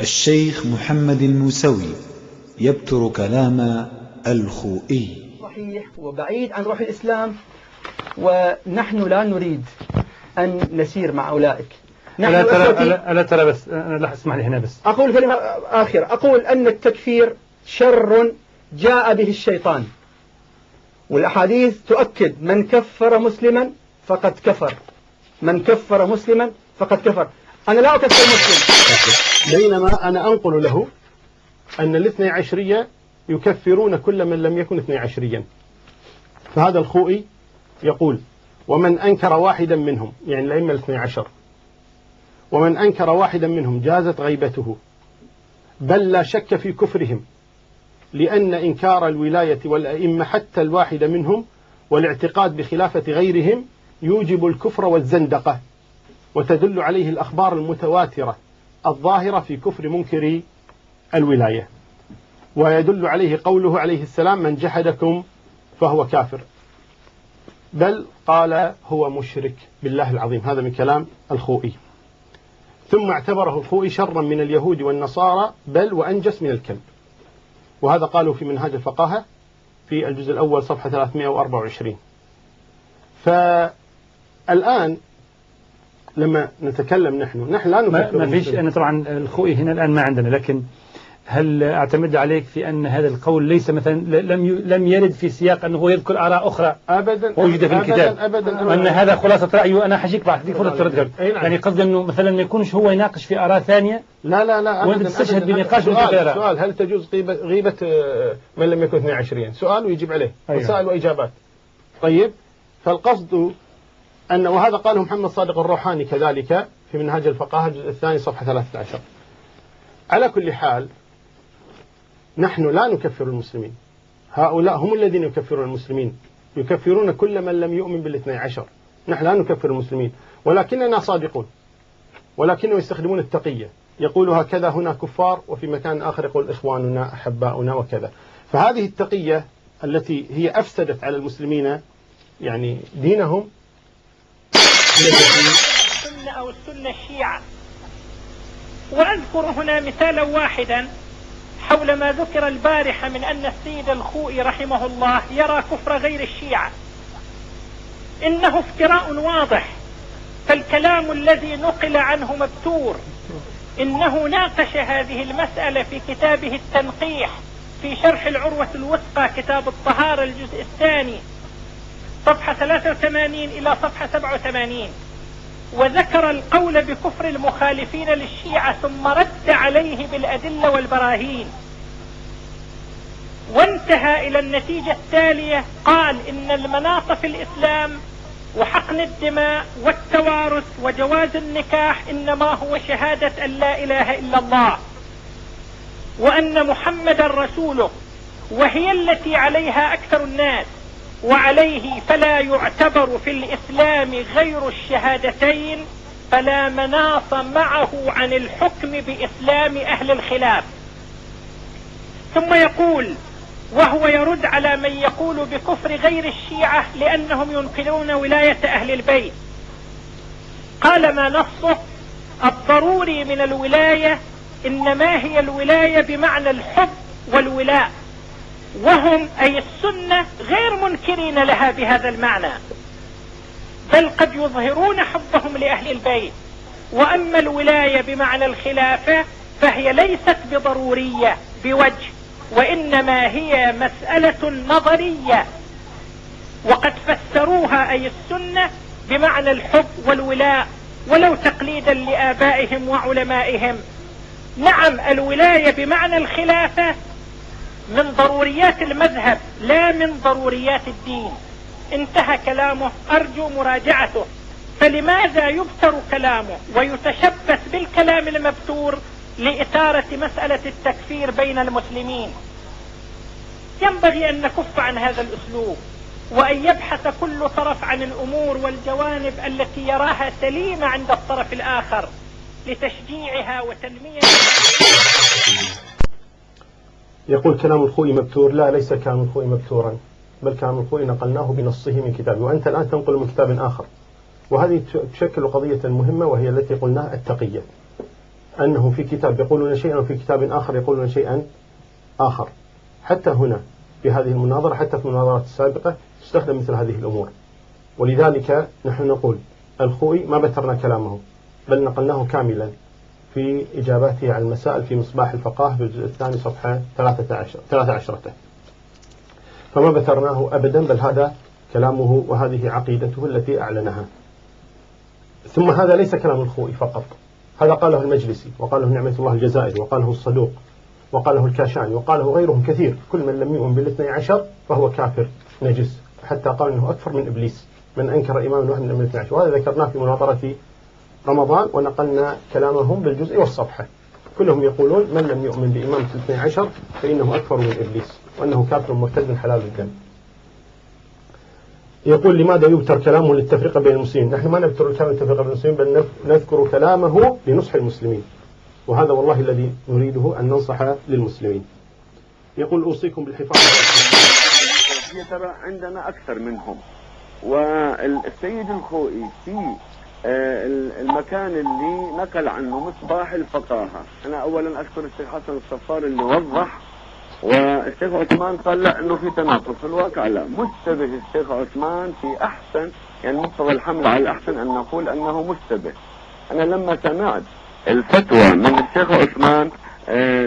الشيخ محمد الموسوي يبتر كلام الخوئي صحيح وبعيد عن روح الإسلام، ونحن لا نريد أن نسير مع أولئك. ألا ترى بس لا اسمح لي هنا بس أقول كلمة آخرة، أقول أن التكفير شر جاء به الشيطان، والأحاديث تؤكد من كفر مسلما فقد كفر، من كفر مسلما فقد كفر. أنا لا أكفر مسلم، بينما أنا أنقل له أن الاثني عشرية يكفرون كل من لم يكن اثني عشريا. فهذا الخوئي يقول ومن أنكر واحدا منهم، يعني الأئمة الاثني عشر، ومن أنكر واحدا منهم جازت غيبته، بل لا شك في كفرهم، لأن إنكار الولاية والأئمة حتى الواحد منهم والاعتقاد بخلافة غيرهم يوجب الكفر والزندقة، وتدل عليه الأخبار المتواترة الظاهرة في كفر منكر الولاية، ويدل عليه قوله عليه السلام من جحدكم فهو كافر، بل قال هو مشرك بالله العظيم. هذا من كلام الخوئي. ثم اعتبره الخوئي شرا من اليهود والنصارى بل وأنجس من الكلب، وهذا قالوا في منهاج الفقاهة في الجزء الأول صفحة 324. فالآن لما نتكلم نحن لا نفكر ما فيش. أنا طبعا الخوئي هنا الآن ما عندنا، لكن هل أعتمد عليك في أن هذا القول ليس مثلا لم يرد في سياق أنه يذكر آراء أخرى أبدا موجودة في الكتاب؟ أبدا وأن هذا خلاصة رأيه. أنا حشيك بعد دي فرصة ترد، يعني قصدي أنه مثلا ما يكونش هو يناقش في آراء ثانية. لا وأنت تستشهد بنقاش. سؤال هل تجوز غيبة من لم يكن 22؟ سؤال ويجيب عليه. أيوة. مسائل وإجابات. طيب، فالقصد أن وهذا قاله محمد صادق الروحاني كذلك في منهاج الفقاهة الجزء الثاني صفحة 13. على كل حال نحن لا نكفر المسلمين، هؤلاء هم الذين يكفرون المسلمين، يكفرون كل من لم يؤمن بالاثني عشر. نحن لا نكفر المسلمين، ولكننا صادقون، ولكنهم يستخدمون التقية، يقول هكذا هنا كفار، وفي مكان آخر يقول إخواننا أحباؤنا وكذا. فهذه التقية التي هي أفسدت على المسلمين يعني دينهم. السنة أو السنة الشيعة. وأذكر هنا مثالا واحدا حول ما ذكر البارحة من أن السيد الخوئي رحمه الله يرى كفر غير الشيعة. إنه افتراء واضح، فالكلام الذي نقل عنه مبتور. إنه ناقش هذه المسألة في كتابه التنقيح في شرح العروة الوثقى كتاب الطهارة الجزء الثاني صفحة 83 إلى صفحة 87، وذكر القول بكفر المخالفين للشيعة ثم رد عليه بالأدلة والبراهين، وانتهى إلى النتيجة التالية. قال إن المناط في الإسلام وحقن الدماء والتوارث وجواز النكاح إنما هو شهادة أن لا إله إلا الله وأن محمد رسوله، وهي التي عليها أكثر الناس، وعليه فلا يعتبر في الإسلام غير الشهادتين، فلا مناص معه عن الحكم بإسلام أهل الخلاف. ثم يقول وهو يرد على من يقول بكفر غير الشيعة لأنهم ينكرون ولاية أهل البيت. قال ما نصه الضروري من الولاية إنما هي الولاية بمعنى الحب والولاء، وهم أي السنة غير منكرين لها بهذا المعنى، بل قد يظهرون حبهم لأهل البيت. وأما الولاية بمعنى الخلافة فهي ليست بضرورية بوجه، وإنما هي مسألة نظرية، وقد فسروها أي السنة بمعنى الحب والولاء ولو تقليدا لآبائهم وعلمائهم. نعم، الولاية بمعنى الخلافة من ضروريات المذهب لا من ضروريات الدين. انتهى كلامه، أرجو مراجعته. فلماذا يبتر كلامه ويتشبث بالكلام المبتور لإثارة مسألة التكفير بين المسلمين؟ ينبغي أن نكف عن هذا الأسلوب، وأن يبحث كل طرف عن الأمور والجوانب التي يراها سليمة عند الطرف الآخر لتشجيعها وتنميتها. يقول كلام الخوئي مبتور. لا، ليس كلام الخوئي مبتورا، بل كلام الخوئي نقلناه بنصه من كتابه، وأنت الآن تنقل من كتاب آخر، وهذه تشكل قضية مهمة وهي التي قلناها التقية. أنه في كتاب يقولون شيئا وفي كتاب آخر يقولون شيئا آخر. حتى هنا في هذه المناظرة، حتى في المناظرات السابقة تستخدم مثل هذه الأمور. ولذلك نحن نقول الخوئي ما بترنا كلامه، بل نقلناه كاملا في إجاباته على المسائل في مصباح الفقاه في الجزء الثاني صفحة 13. فما بترناه أبدا، بل هذا كلامه وهذه عقيدته التي أعلنها. ثم هذا ليس كلام الخوئي فقط، هذا قاله المجلسي، وقاله نعمة الله الجزائري، وقاله الصدوق، وقاله الكاشاني، وقاله غيرهم كثير. كل من لم يؤمن بالاثني عشر فهو كافر نجس، حتى قال أنه أكثر من إبليس من أنكر إمام واحد من الاثني عشر. وهذا ذكرناه في مناظرة رمضان، ونقلنا كلامهم بالجزء والصفحة. كلهم يقولون من لم يؤمن بإمامة الاثني عشر فإنه أكثر من إبليس، وأنه كافر مرتد حلال الدم. يقول لماذا يبتر كلامه للتفرقة بين المسلمين؟ نحن ما نبتر الكلام للتفرقة بين المسلمين، بل نذكر كلامه لنصح المسلمين، وهذا والله الذي نريده أن ننصح للمسلمين. يقول أوصيكم بالحفاظ على ترى عندنا أكثر منهم. والسيد الخوئي في المكان اللي نقل عنه مصباح الفقاهة، أنا أولا أشكر الشيخ حسن الصفار اللي وضح، والشيخ عثمان قال لا أنه في تناقض. في الواقع لا، مشتبه الشيخ عثمان في أحسن، يعني مقتضى الحمل على الأحسن أن نقول أنه مشتبه. أنا لما سمعت الفتوى من الشيخ عثمان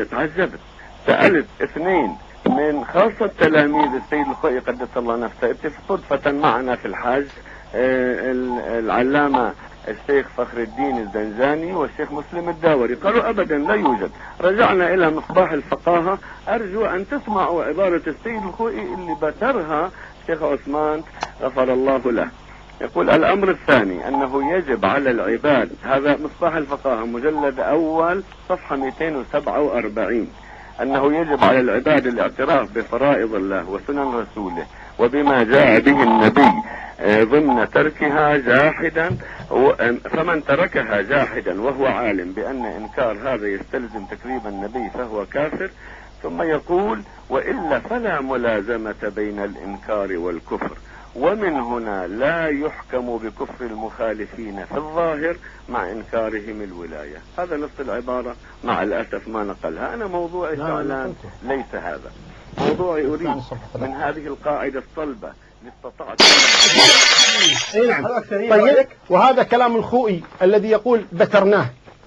تعجبت، سألت اثنين من خاصة تلاميذ السيد الخوئي قدس الله نفسه صدفة معنا في الحج، العلامة الشيخ فخر الدين الزنجاني والشيخ مسلم الداوري، قالوا أبدا لا يوجد. رجعنا إلى مصباح الفقاهة، أرجو أن تسمعوا عبارة السيد الخوئي اللي بترها الشيخ عثمان غفر الله له. يقول الأمر الثاني أنه يجب على العباد، هذا مصباح الفقاهة مجلد أول صفحة 247، أنه يجب على العباد الاعتراف بفرائض الله وسنن رسوله وبما جاء به النبي ضمن تركها جاحدا، فمن تركها جاحدا وهو عالم بأن إنكار هذا يستلزم تكذيب النبي فهو كافر. ثم يقول وإلا فلا ملازمة بين الإنكار والكفر، ومن هنا لا يحكم بكفر المخالفين في الظاهر مع إنكارهم الولاية. هذا نص العبارة، مع الأسف ما نقلها. أنا موضوعي فعلا ليس هذا موضوعي، أريد من هذه القاعدة الصلبة لاستطعت. طيب، وهذا كلام الخوئي الذي يقول بترناه.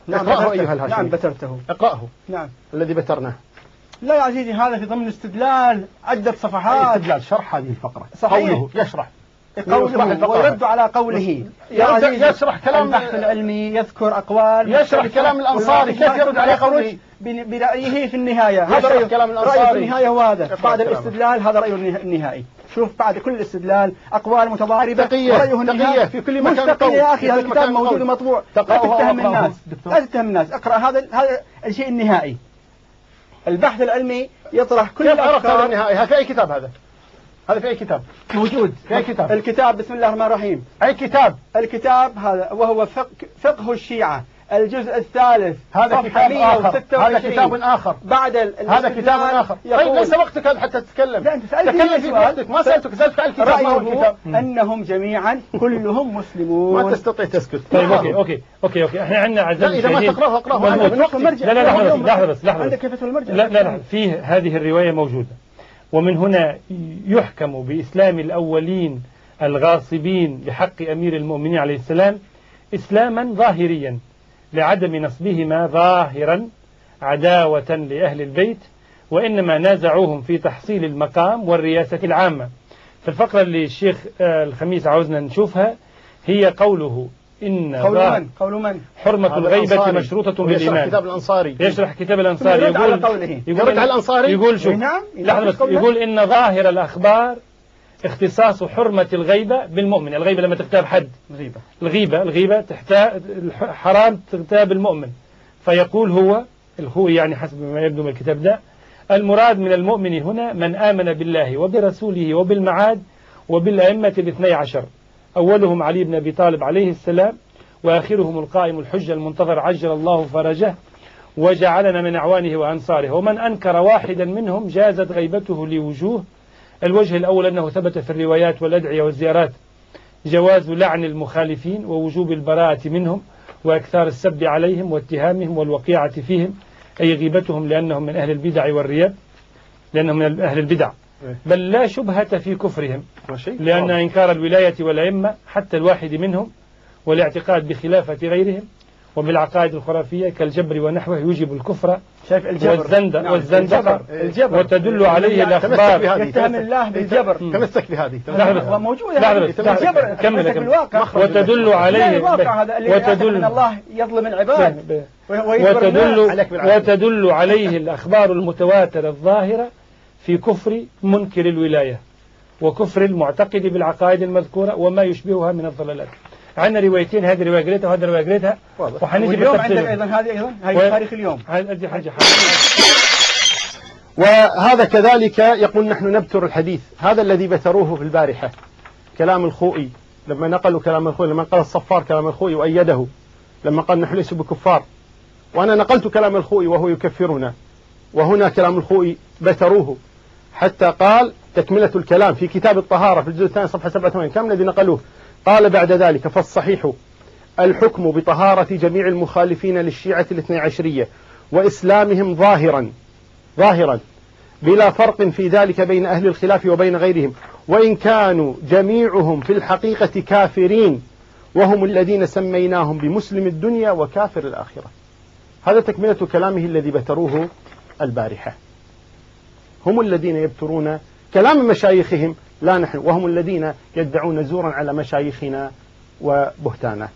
اقرأه أيها الهاشمي. نعم بترته. اقرأه. نعم. الذي بترناه. لا يا عزيزي، هذا في ضمن استدلال عدة صفحات. استدلال شرح هذه الفقرة. صحيح. قوله يشرح قوله ويرد على قوله. يشرح كلام البحث العلمي، يذكر أقوال، يشرح كلام الأنصاري، كيف يرد على قوله برأيه في النهاية. هذا رأيه كلام الأنصاري رأيه في النهاية، وهذا بعد الاستدلال هذا رأيه النهائي. شوف بعد كل استدلال أقوال متضاربة ورأيه النهائي في كل مكان. مستقية يا أخي، هذا الكتاب موجود ومطبوع، لا تتهم الناس، لا تتهم الناس. اقرأ هذا الشيء النهائي. البحث العلمي يطرح كل الأفكار. هذا النهائي. هذا في أي كتاب؟ هذا في أي كتاب موجود؟ في أي كتاب؟ الكتاب بسم الله الرحمن الرحيم. أي كتاب؟ الكتاب هذا وهو فقه الشيعة الجزء الثالث. هذا كتاب آخر. هذا كتاب آخر. بعد هذا كتاب آخر. طيب ليس وقتك هذا حتى تتكلم. لا أنت تكلم في وقتك، ما سألتك، سألتك عن الكتاب. ما هو الكتاب؟ أنهم جميعا كلهم مسلمون. ما تستطيع تسكت. طيب أوكي احنا عندنا لا إذا ما تقرأه اقرأه. لحظة بس. عندك كيف المرجع؟ لا فيه هذه الرواية موجودة، ومن هنا يحكم بإسلام الأولين الغاصبين لحق أمير المؤمنين عليه السلام إسلاما ظاهريا لعدم نصبهما ظاهرا عداوة لأهل البيت، وإنما نازعوهم في تحصيل المقام والرياسة العامة. فالفقرة اللي الشيخ الخميس عاوزنا نشوفها هي قوله إن قول من حرمة الغيبة مشروطة بالإيمان. يشرح كتاب الأنصاري يقول شوف يقول إن ظاهر الأخبار اختصاص حرمة الغيبة بالمؤمن. الغيبة لما تغتاب حد، الغيبة حرام تغتاب المؤمن. فيقول هو يعني حسب ما يبدو من الكتاب ده، المراد من المؤمن هنا من آمن بالله وبرسوله وبالمعاد وبالأئمة الاثني عشر، أولهم علي بن أبي طالب عليه السلام، وآخرهم القائم الحجة المنتظر عجل الله فرجه وجعلنا من أعوانه وأنصاره. ومن أنكر واحدا منهم جازت غيبته لوجوه. الوجه الأول أنه ثبت في الروايات والأدعية والزيارات جواز لعن المخالفين ووجوب البراءة منهم وإكثار السب عليهم واتهامهم والوقيعة فيهم، أي غيبتهم لأنهم من أهل البدع والرياب، لأنهم من أهل البدع، بل لا شبهة في كفرهم، لأن إنكار الولاية والأئمة حتى الواحد منهم والاعتقاد بخلافة غيرهم وبالعقائد الخرافية كالجبر ونحوه يوجب الكفر والزندقة، وتدل عليه الأخبار. يتهم الله بالجبر. تمسك بهذه وموجودة الجبر بالواقع، وتدل عليه وتدل الله يظلم العباد وتدل عليه الأخبار المتواترة الظاهرة في كفر منكر الولاية وكفر المعتقد بالعقائد المذكورة وما يشبهها من الضلالات. عندنا روايتين، هذه رواية قريتها وهذه رواية قريتها، وحنيجي اليوم عندك أيضا هذه تاريخ اليوم. هذه حاجة وهذا كذلك يقول نحن نبتر الحديث، هذا الذي بتروه في البارحة كلام الخوئي، لما نقلوا كلام الخوئي، لما قال الصفار كلام الخوئي وأيده، لما قال نحن ليسوا بكفار، وأنا نقلت كلام الخوئي وهو يكفرنا، وهنا كلام الخوئي بتروه حتى قال تكملة الكلام في كتاب الطهارة في الجزء الثاني صفحة 87 كم الذي نقلوه، قال بعد ذلك فالصحيح الحكم بطهارة جميع المخالفين للشيعة الاثني عشرية وإسلامهم ظاهرا بلا فرق في ذلك بين أهل الخلاف وبين غيرهم، وإن كانوا جميعهم في الحقيقة كافرين، وهم الذين سميناهم بمسلم الدنيا وكافر الآخرة. هذا تكملة كلامه الذي بتروه البارحة. هم الذين يبترون كلام مشايخهم لا نحن، وهم الذين يدعون زورا على مشايخنا وبهتانا.